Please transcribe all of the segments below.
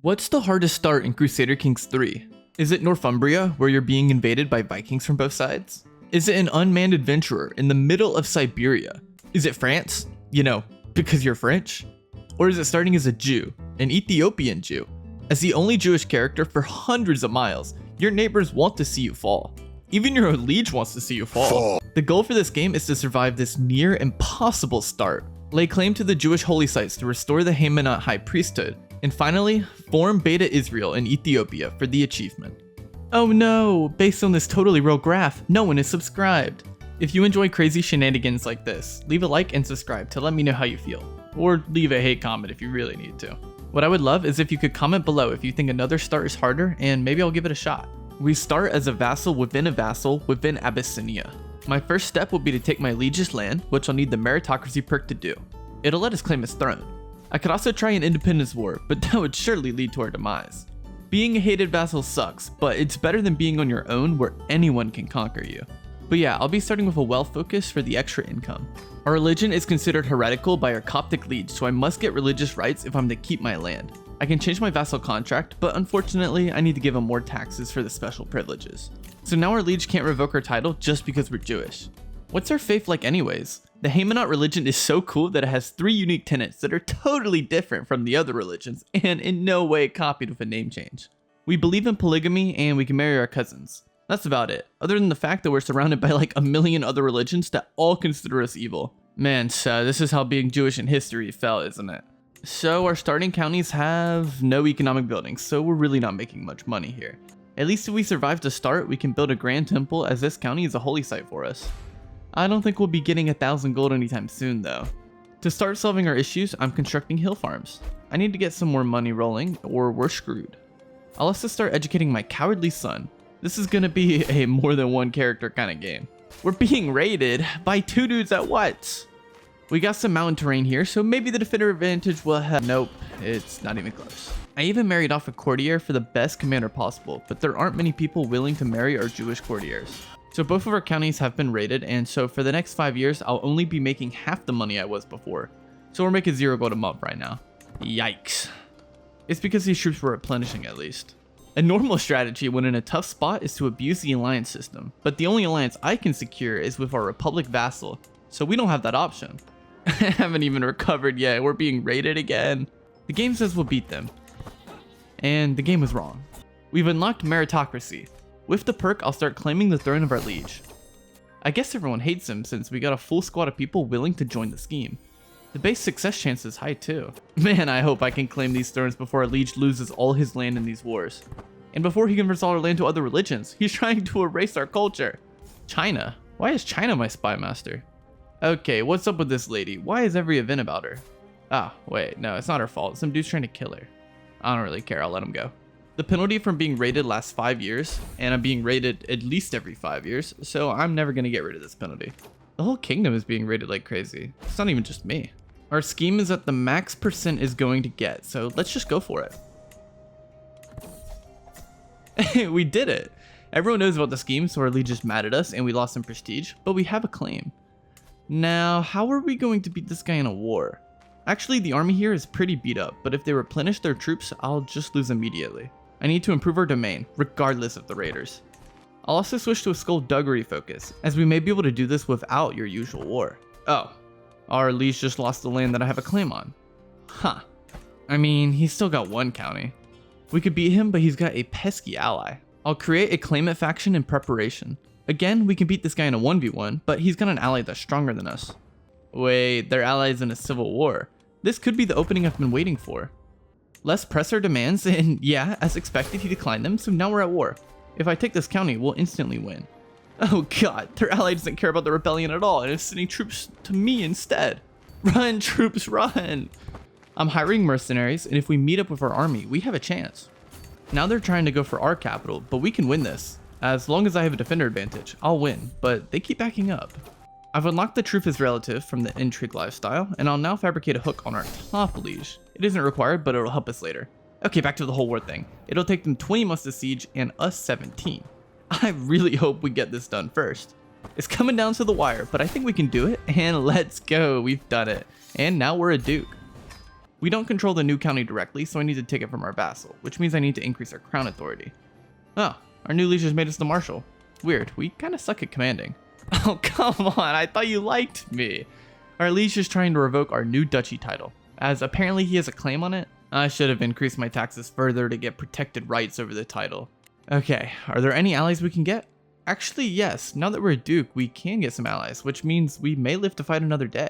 What's the hardest start in Crusader Kings 3? Is it Northumbria, where you're being invaded by Vikings from both sides? Is it an unmanned adventurer in the middle of Siberia? Is it France? You know, because you're French? Or is it starting as a Jew, an Ethiopian Jew? As the only Jewish character for hundreds of miles, your neighbors want to see you fall. Even your liege wants to see you fall. The goal for this game is to survive this near impossible start, lay claim to the Jewish holy sites to restore the Haymanot high priesthood, and finally, form Beta Israel in Ethiopia for the achievement. Oh no, based on this totally real graph, no one is subscribed. If you enjoy crazy shenanigans like this, leave a like and subscribe to let me know how you feel. Or leave a hate comment if you really need to. What I would love is if you could comment below if you think another start is harder, and maybe I'll give it a shot. We start as a vassal within Abyssinia. My first step will be to take my liege's land, which I'll need the meritocracy perk to do. It'll let us claim his throne. I could also try an independence war, but that would surely lead to our demise. Being a hated vassal sucks, but it's better than being on your own where anyone can conquer you. But yeah, I'll be starting with a wealth focus for the extra income. Our religion is considered heretical by our Coptic liege, so I must get religious rights if I'm to keep my land. I can change my vassal contract, but unfortunately I need to give him more taxes for the special privileges. So now our liege can't revoke our title just because we're Jewish. What's our faith like anyways? The Haymanot religion is so cool that it has 3 unique tenets that are totally different from the other religions and in no way copied with a name change. We believe in polygamy and we can marry our cousins. That's about it, other than the fact that we're surrounded by like a million other religions that all consider us evil. Man, so this is how being Jewish in history felt, isn't it? So our starting counties have no economic buildings, so we're really not making much money here. At least if we survive to start, we can build a grand temple as this county is a holy site for us. I don't think we'll be getting 1,000 gold anytime soon though. To start solving our issues, I'm constructing hill farms. I need to get some more money rolling or we're screwed. I'll also start educating my cowardly son. This is gonna be a more than one character kind of game. We're being raided by 2 dudes at once. We got some mountain terrain here, so maybe the defender advantage will have... Nope, it's not even close. I even married off a courtier for the best commander possible, but there aren't many people willing to marry our Jewish courtiers. So both of our counties have been raided, and so for the next 5 years, I'll only be making half the money I was before. So we're making 0 gold a month right now. Yikes. It's because these troops were replenishing at least. A normal strategy when in a tough spot is to abuse the alliance system, but the only alliance I can secure is with our Republic vassal, so we don't have that option. I haven't even recovered yet, we're being raided again. The game says we'll beat them, and the game was wrong. We've unlocked meritocracy. With the perk, I'll start claiming the throne of our liege. I guess everyone hates him since we got a full squad of people willing to join the scheme. The base success chance is high too. Man, I hope I can claim these thrones before our liege loses all his land in these wars. And before he converts all our land to other religions, he's trying to erase our culture. China? Why is China my spy master? Okay, what's up with this lady? Why is every event about her? Ah, wait, no, it's not her fault. Some dude's trying to kill her. I don't really care, I'll let him go. The penalty from being raided lasts 5 years, and I'm being raided at least every 5 years, so I'm never gonna get rid of this penalty. The whole kingdom is being raided like crazy. It's not even just me. Our scheme is that the max percent is going to get, so let's just go for it. We did it! Everyone knows about the scheme, so our liege is mad at us and we lost some prestige, but we have a claim. Now, how are we going to beat this guy in a war? Actually, the army here is pretty beat up, but if they replenish their troops, I'll just lose immediately. I need to improve our domain, regardless of the raiders. I'll also switch to a skullduggery focus, as we may be able to do this without your usual war. Oh, our liege just lost the land that I have a claim on. Huh. I mean, he's still got 1 county. We could beat him, but he's got a pesky ally. I'll create a claimant faction in preparation. Again, we can beat this guy in a 1v1, but he's got an ally that's stronger than us. Wait, they're allies in a civil war. This could be the opening I've been waiting for. Less press our demands, and yeah, as expected, he declined them, so now we're at war. If I take this county, we'll instantly win. Oh god, their ally doesn't care about the rebellion at all and is sending troops to me instead. Run, troops, run! I'm hiring mercenaries, and if we meet up with our army, we have a chance. Now they're trying to go for our capital, but we can win this. As long as I have a defender advantage, I'll win, but they keep backing up. I've unlocked the truth is relative from the intrigue lifestyle, and I'll now fabricate a hook on our top liege. It isn't required, but it'll help us later. Okay, back to the whole war thing. It'll take them 20 months to siege and us 17. I really hope we get this done first. It's coming down to the wire, but I think we can do it, and let's go, we've done it. And now we're a duke. We don't control the new county directly, so I need to take it from our vassal, which means I need to increase our crown authority. Oh, our new liege has made us the marshal. Weird, we kind of suck at commanding. Oh, come on, I thought you liked me. Our liege is trying to revoke our new duchy title, as apparently he has a claim on it. I should have increased my taxes further to get protected rights over the title. Okay, are there any allies we can get? Actually, yes, now that we're a duke, we can get some allies, which means we may live to fight another day.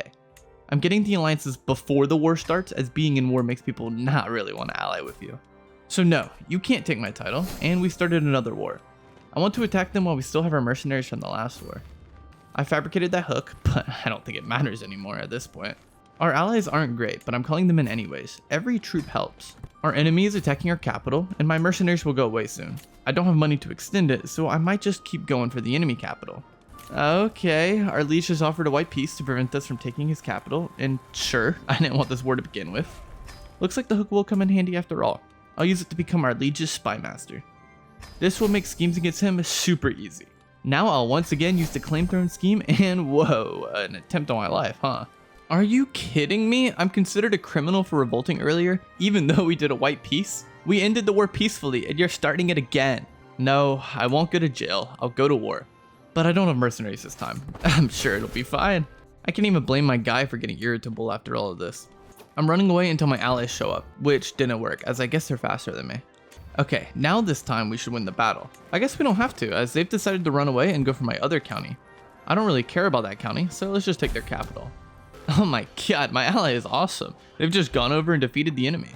I'm getting the alliances before the war starts, as being in war makes people not really want to ally with you. So no, you can't take my title, and we started another war. I want to attack them while we still have our mercenaries from the last war. I fabricated that hook, but I don't think it matters anymore at this point. Our allies aren't great, but I'm calling them in anyways. Every troop helps. Our enemy is attacking our capital, and my mercenaries will go away soon. I don't have money to extend it, so I might just keep going for the enemy capital. Okay, our liege has offered a white peace to prevent us from taking his capital, and sure, I didn't want this war to begin with. Looks like the hook will come in handy after all. I'll use it to become our liege's spy master. This will make schemes against him super easy. Now I'll once again use the claim throne scheme, and whoa, an attempt on my life, huh? Are you kidding me? I'm considered a criminal for revolting earlier, even though we did a white peace? We ended the war peacefully, and you're starting it again. No, I won't go to jail, I'll go to war. But I don't have mercenaries this time. I'm sure it'll be fine. I can't even blame my guy for getting irritable after all of this. I'm running away until my allies show up, which didn't work, as I guess they're faster than me. Okay, now this time we should win the battle. I guess we don't have to, as they've decided to run away and go for my other county. I don't really care about that county, so let's just take their capital. Oh my god, my ally is awesome. They've just gone over and defeated the enemy.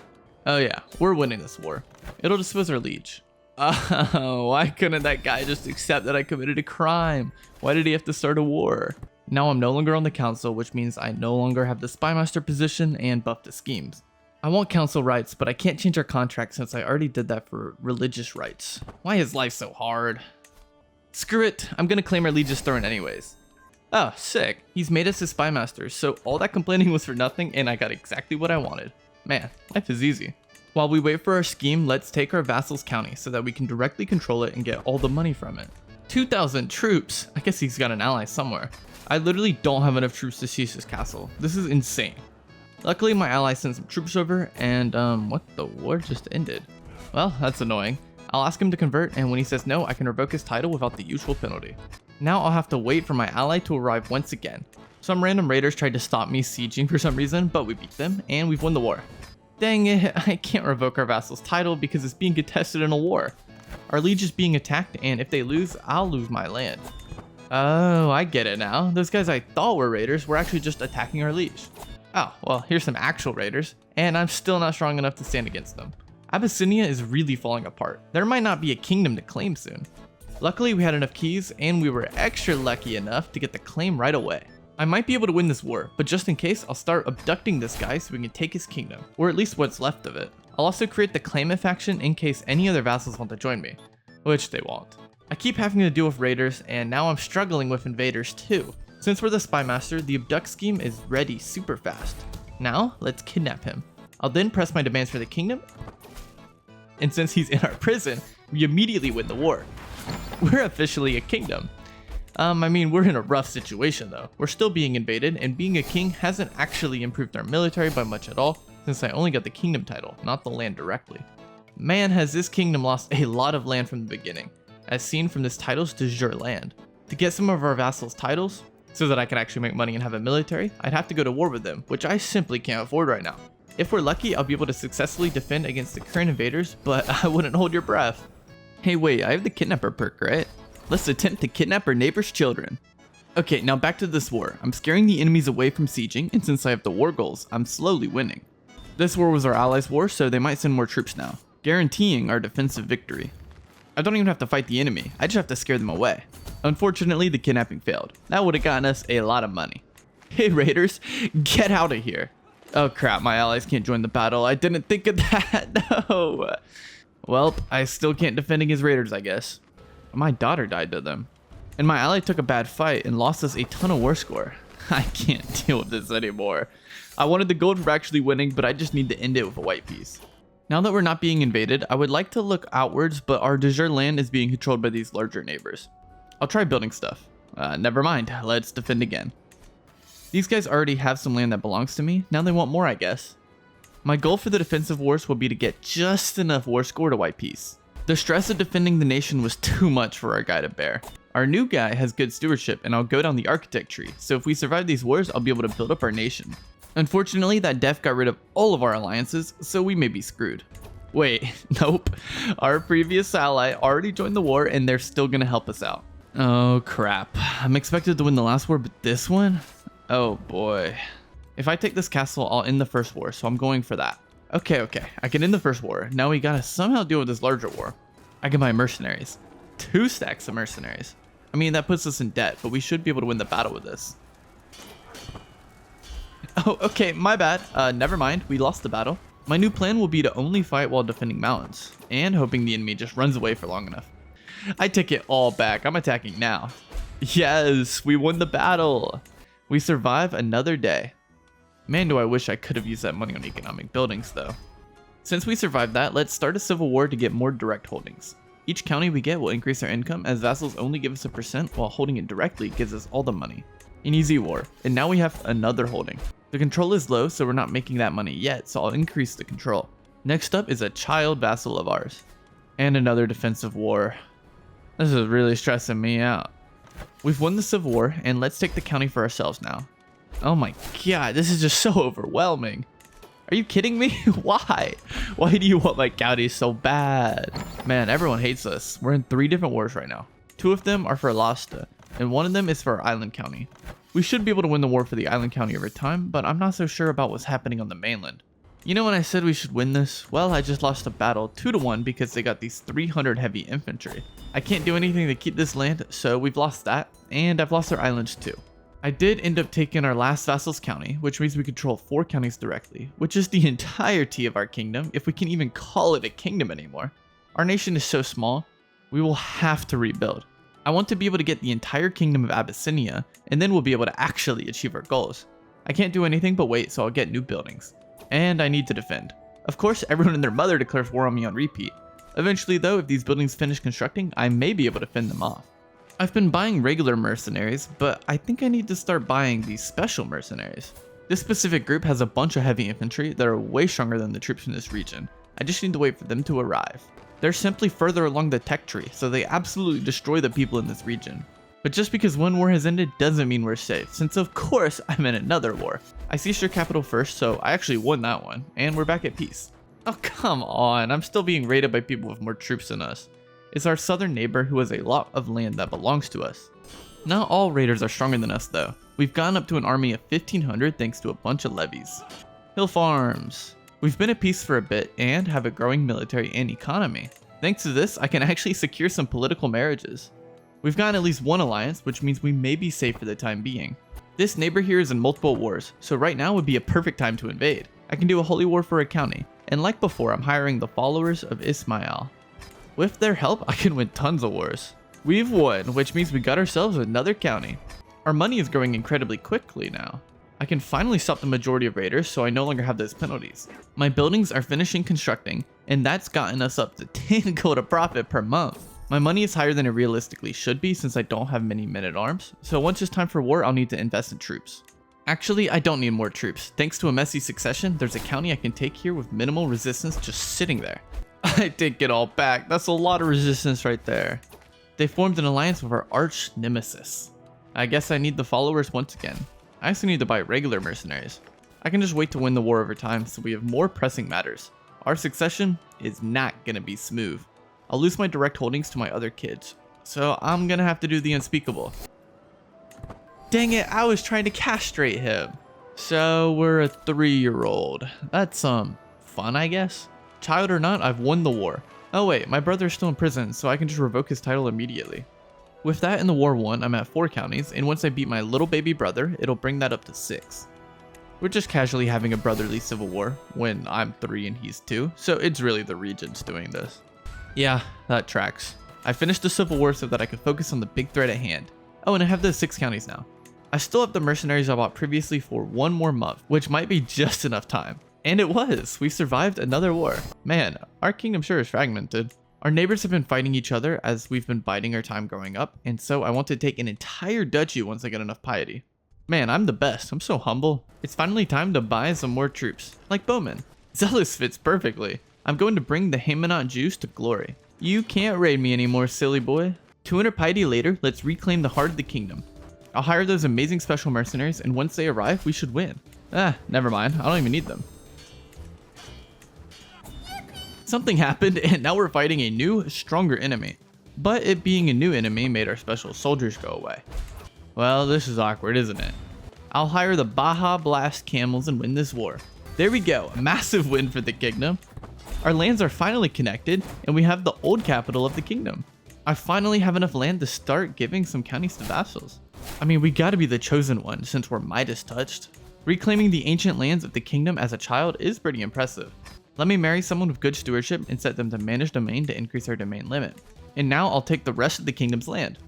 Oh yeah, we're winning this war. It'll dispose our liege. Oh, why couldn't that guy just accept that I committed a crime? Why did he have to start a war? Now I'm no longer on the council, which means I no longer have the spymaster position and buff the schemes. I want council rights, but I can't change our contract since I already did that for religious rights. Why is life so hard? Screw it, I'm gonna claim our liege's throne anyways. Oh, sick. He's made us his spymaster, so all that complaining was for nothing and I got exactly what I wanted. Man, life is easy. While we wait for our scheme, let's take our vassal's county so that we can directly control it and get all the money from it. 2,000 troops! I guess he's got an ally somewhere. I literally don't have enough troops to seize his castle. This is insane. Luckily, my ally sent some troops over, and what, the war just ended. Well, that's annoying. I'll ask him to convert, and when he says no, I can revoke his title without the usual penalty. Now I'll have to wait for my ally to arrive once again. Some random raiders tried to stop me sieging for some reason, but we beat them, and we've won the war. Dang it, I can't revoke our vassal's title because it's being contested in a war. Our liege is being attacked, and if they lose, I'll lose my land. Oh, I get it now. Those guys I thought were raiders were actually just attacking our liege. Oh, well, here's some actual raiders, and I'm still not strong enough to stand against them. Abyssinia is really falling apart. There might not be a kingdom to claim soon. Luckily, we had enough keys, and we were extra lucky enough to get the claim right away. I might be able to win this war, but just in case, I'll start abducting this guy so we can take his kingdom, or at least what's left of it. I'll also create the claimant faction in case any other vassals want to join me, which they won't. I keep having to deal with raiders, and now I'm struggling with invaders too. Since we're the spy master, the abduct scheme is ready super fast. Now, let's kidnap him. I'll then press my demands for the kingdom, and since he's in our prison, we immediately win the war. We're officially a kingdom. I mean, we're in a rough situation though. We're still being invaded, and being a king hasn't actually improved our military by much at all, since I only got the kingdom title, not the land directly. Man, has this kingdom lost a lot of land from the beginning, as seen from this title's de jure land. To get some of our vassals' titles, so that I can actually make money and have a military, I'd have to go to war with them, which I simply can't afford right now. If we're lucky, I'll be able to successfully defend against the current invaders, but I wouldn't hold your breath. Hey wait, I have the kidnapper perk, right? Let's attempt to kidnap our neighbor's children. Okay, now back to this war. I'm scaring the enemies away from sieging, and since I have the war goals, I'm slowly winning. This war was our allies' war, so they might send more troops now, guaranteeing our defensive victory. I don't even have to fight the enemy, I just have to scare them away. Unfortunately, the kidnapping failed. That would have gotten us a lot of money. Hey raiders, get out of here. Oh crap, my allies can't join the battle. I didn't think of that, no. Well, I still can't defend against raiders, I guess. My daughter died to them. And my ally took a bad fight and lost us a ton of war score. I can't deal with this anymore. I wanted the gold for actually winning, but I just need to end it with a white piece. Now that we're not being invaded, I would like to look outwards, but our de jure land is being controlled by these larger neighbors. I'll try building stuff. Never mind, let's defend again. These guys already have some land that belongs to me, now they want more, I guess. My goal for the defensive wars will be to get just enough war score to wipe peace. The stress of defending the nation was too much for our guy to bear. Our new guy has good stewardship and I'll go down the architect tree, so if we survive these wars, I'll be able to build up our nation. Unfortunately, that death got rid of all of our alliances, so we may be screwed. Wait, nope. Our previous ally already joined the war and they're still gonna help us out. Oh crap. I'm expected to win the last war, but this one? Oh boy. If I take this castle, I'll end the first war, so I'm going for that. Okay, I can end the first war. Now we gotta somehow deal with this larger war. I can buy mercenaries. 2 stacks of mercenaries. I mean, that puts us in debt, but we should be able to win the battle with this. Oh, okay, my bad. Never mind, we lost the battle. My new plan will be to only fight while defending mountains, and hoping the enemy just runs away for long enough. I take it all back, I'm attacking now. Yes, we won the battle. We survive another day. Man, do I wish I could have used that money on economic buildings, though. Since we survived that, let's start a civil war to get more direct holdings. Each county we get will increase our income, as vassals only give us 1%, while holding it directly gives us all the money. An easy war, and now we have another holding. The control is low, so we're not making that money yet, so I'll increase the control. Next up is a child vassal of ours. And another defensive war. This is really stressing me out. We've won the civil war, and let's take the county for ourselves now. Oh my god, this is just so overwhelming. Are you kidding me? Why? Why do you want my county so bad? Man, everyone hates us. We're in 3 different wars right now. 2 of them are for Alasta, and 1 of them is for our island county. We should be able to win the war for the island county over time, but I'm not so sure about what's happening on the mainland. You know when I said we should win this? Well, I just lost a battle 2-1 because they got these 300 heavy infantry. I can't do anything to keep this land, so we've lost that, and I've lost our islands too. I did end up taking our last vassal's county, which means we control 4 counties directly, which is the entirety of our kingdom, if we can even call it a kingdom anymore. Our nation is so small, we will have to rebuild. I want to be able to get the entire kingdom of Abyssinia, and then we'll be able to actually achieve our goals. I can't do anything but wait, so I'll get new buildings. And I need to defend. Of course, everyone and their mother declares war on me on repeat. Eventually though, if these buildings finish constructing, I may be able to fend them off. I've been buying regular mercenaries, but I think I need to start buying these special mercenaries. This specific group has a bunch of heavy infantry that are way stronger than the troops in this region. I just need to wait for them to arrive. They're simply further along the tech tree, so they absolutely destroy the people in this region. But just because one war has ended doesn't mean we're safe, since of course I'm in another war. I seized their capital first, so I actually won that one, and we're back at peace. Oh come on, I'm still being raided by people with more troops than us. It's our southern neighbor who has a lot of land that belongs to us. Not all raiders are stronger than us though. We've gone up to an army of 1,500 thanks to a bunch of levies. Hill farms. We've been at peace for a bit and have a growing military and economy. Thanks to this, I can actually secure some political marriages. We've gotten at least 1 alliance, which means we may be safe for the time being. This neighbor here is in multiple wars, so right now would be a perfect time to invade. I can do a holy war for a county, and like before, I'm hiring the followers of Ismail. With their help, I can win tons of wars. We've won, which means we got ourselves another county. Our money is growing incredibly quickly now. I can finally stop the majority of raiders, so I no longer have those penalties. My buildings are finishing constructing, and that's gotten us up to 10 gold a profit per month. My money is higher than it realistically should be since I don't have many men-at-arms, so once it's time for war, I'll need to invest in troops. Actually, I don't need more troops. Thanks to a messy succession, there's a county I can take here with minimal resistance just sitting there. I take it all back. That's a lot of resistance right there. They formed an alliance with our arch nemesis. I guess I need the followers once again. I also need to buy regular mercenaries. I can just wait to win the war over time so we have more pressing matters. Our succession is not gonna be smooth. I'll lose my direct holdings to my other kids, so I'm gonna have to do the unspeakable. Dang it, I was trying to castrate him. So we're a 3-year-old. That's fun, I guess. Child or not, I've won the war. Oh wait, my brother's still in prison, so I can just revoke his title immediately. With that and the war won, I'm at 4 counties, and once I beat my little baby brother, it'll bring that up to 6. We're just casually having a brotherly civil war when I'm 3 and he's 2, so it's really the regents doing this. Yeah, that tracks. I finished the civil war so that I could focus on the big threat at hand. Oh, and I have the 6 counties now. I still have the mercenaries I bought previously for 1 more month, which might be just enough time. And it was! We survived another war. Man, our kingdom sure is fragmented. Our neighbors have been fighting each other as we've been biding our time growing up, and so I want to take an entire duchy once I get enough piety. Man, I'm the best. I'm so humble. It's finally time to buy some more troops, like bowmen. Zealous fits perfectly. I'm going to bring the Haymanot Jews to glory. You can't raid me anymore, silly boy. 200 piety later, let's reclaim the heart of the kingdom. I'll hire those amazing special mercenaries, and once they arrive, we should win. Never mind. I don't even need them. Something happened, and now we're fighting a new, stronger enemy. But it being a new enemy made our special soldiers go away. Well, this is awkward, isn't it? I'll hire the Baja Blast camels and win this war. There we go, a massive win for the kingdom. Our lands are finally connected, and we have the old capital of the kingdom. I finally have enough land to start giving some counties to vassals. I mean, we gotta be the chosen one since we're Midas touched. Reclaiming the ancient lands of the kingdom as a child is pretty impressive. Let me marry someone with good stewardship and set them to manage domain to increase our domain limit. And now I'll take the rest of the kingdom's land.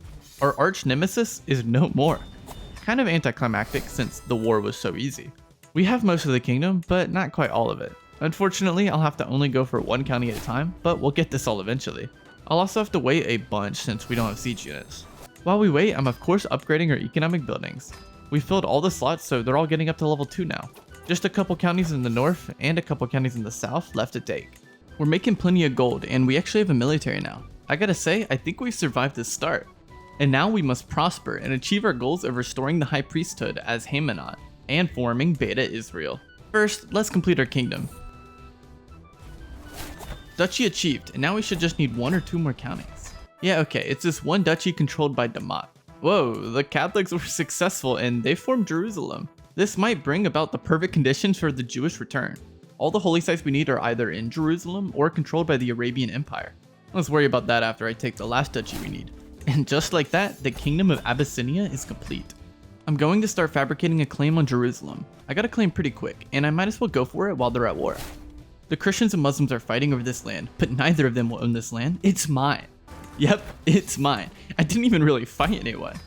Our arch nemesis is no more. Kind of anticlimactic since the war was so easy. We have most of the kingdom, but not quite all of it. Unfortunately, I'll have to only go for one county at a time, but we'll get this all eventually. I'll also have to wait a bunch since we don't have siege units. While we wait, I'm of course upgrading our economic buildings. We filled all the slots, so they're all getting up to level 2 now. Just a couple counties in the north and a couple counties in the south left to take. We're making plenty of gold, and we actually have a military now. I gotta say, I think we survived this start. And now we must prosper and achieve our goals of restoring the high priesthood as Haymanot and forming Beta Israel. First, let's complete our kingdom. Duchy achieved, and now we should just need 1 or 2 more counties. Yeah, okay, it's this one duchy controlled by Damat. Whoa, the Catholics were successful and they formed Jerusalem. This might bring about the perfect conditions for the Jewish return. All the holy sites we need are either in Jerusalem or controlled by the Arabian Empire. Let's worry about that after I take the last duchy we need. And just like that, the kingdom of Abyssinia is complete. I'm going to start fabricating a claim on Jerusalem. I got a claim pretty quick, and I might as well go for it while they're at war. The Christians and Muslims are fighting over this land, but neither of them will own this land. It's mine. Yep, it's mine. I didn't even really fight anyone.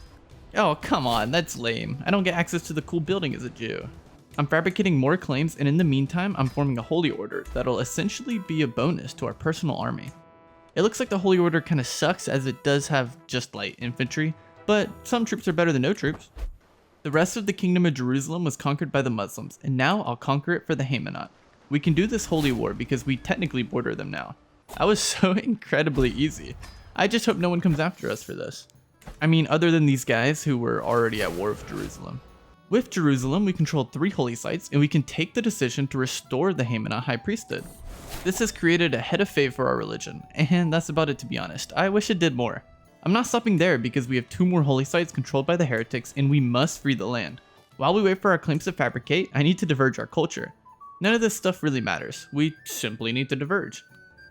Oh, come on, that's lame. I don't get access to the cool building as a Jew. I'm fabricating more claims, and in the meantime, I'm forming a holy order that'll essentially be a bonus to our personal army. It looks like the holy order kind of sucks as it does have just light infantry, but some troops are better than no troops. The rest of the kingdom of Jerusalem was conquered by the Muslims, and now I'll conquer it for the Haymanot. We can do this holy war because we technically border them now. That was so incredibly easy. I just hope no one comes after us for this. I mean, other than these guys who were already at war with Jerusalem. With Jerusalem, we control 3 holy sites, and we can take the decision to restore the Haymanot high priesthood. This has created a head of fate for our religion, and that's about it to be honest. I wish it did more. I'm not stopping there because we have 2 more holy sites controlled by the heretics and we must free the land. While we wait for our claims to fabricate, I need to diverge our culture. None of this stuff really matters, we simply need to diverge.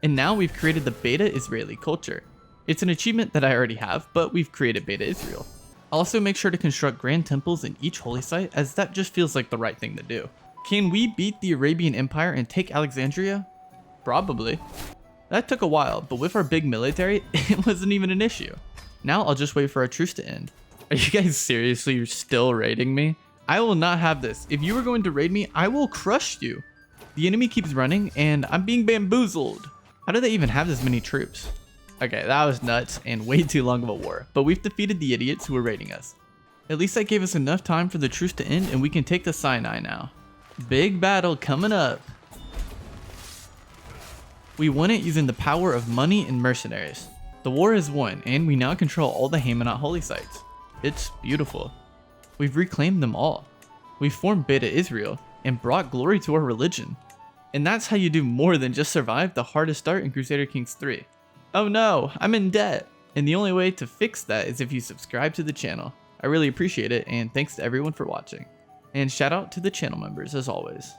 And now we've created the Beta Israeli culture. It's an achievement that I already have, but we've created Beta Israel. I'll also make sure to construct grand temples in each holy site as that just feels like the right thing to do. Can we beat the Arabian Empire and take Alexandria? Probably. That took a while, but with our big military, it wasn't even an issue. Now I'll just wait for our truce to end. Are you guys seriously still raiding me? I will not have this. If you are going to raid me, I will crush you. The enemy keeps running and I'm being bamboozled. How do they even have this many troops? Okay, that was nuts and way too long of a war, but we've defeated the idiots who were raiding us. At least that gave us enough time for the truce to end and we can take the Sinai now. Big battle coming up. We won it using the power of money and mercenaries. The war is won, and we now control all the Haymanot holy sites. It's beautiful. We've reclaimed them all. We've formed Beta Israel, and brought glory to our religion. And that's how you do more than just survive the hardest start in Crusader Kings 3. Oh no, I'm in debt! And the only way to fix that is if you subscribe to the channel. I really appreciate it, and thanks to everyone for watching. And shout out to the channel members as always.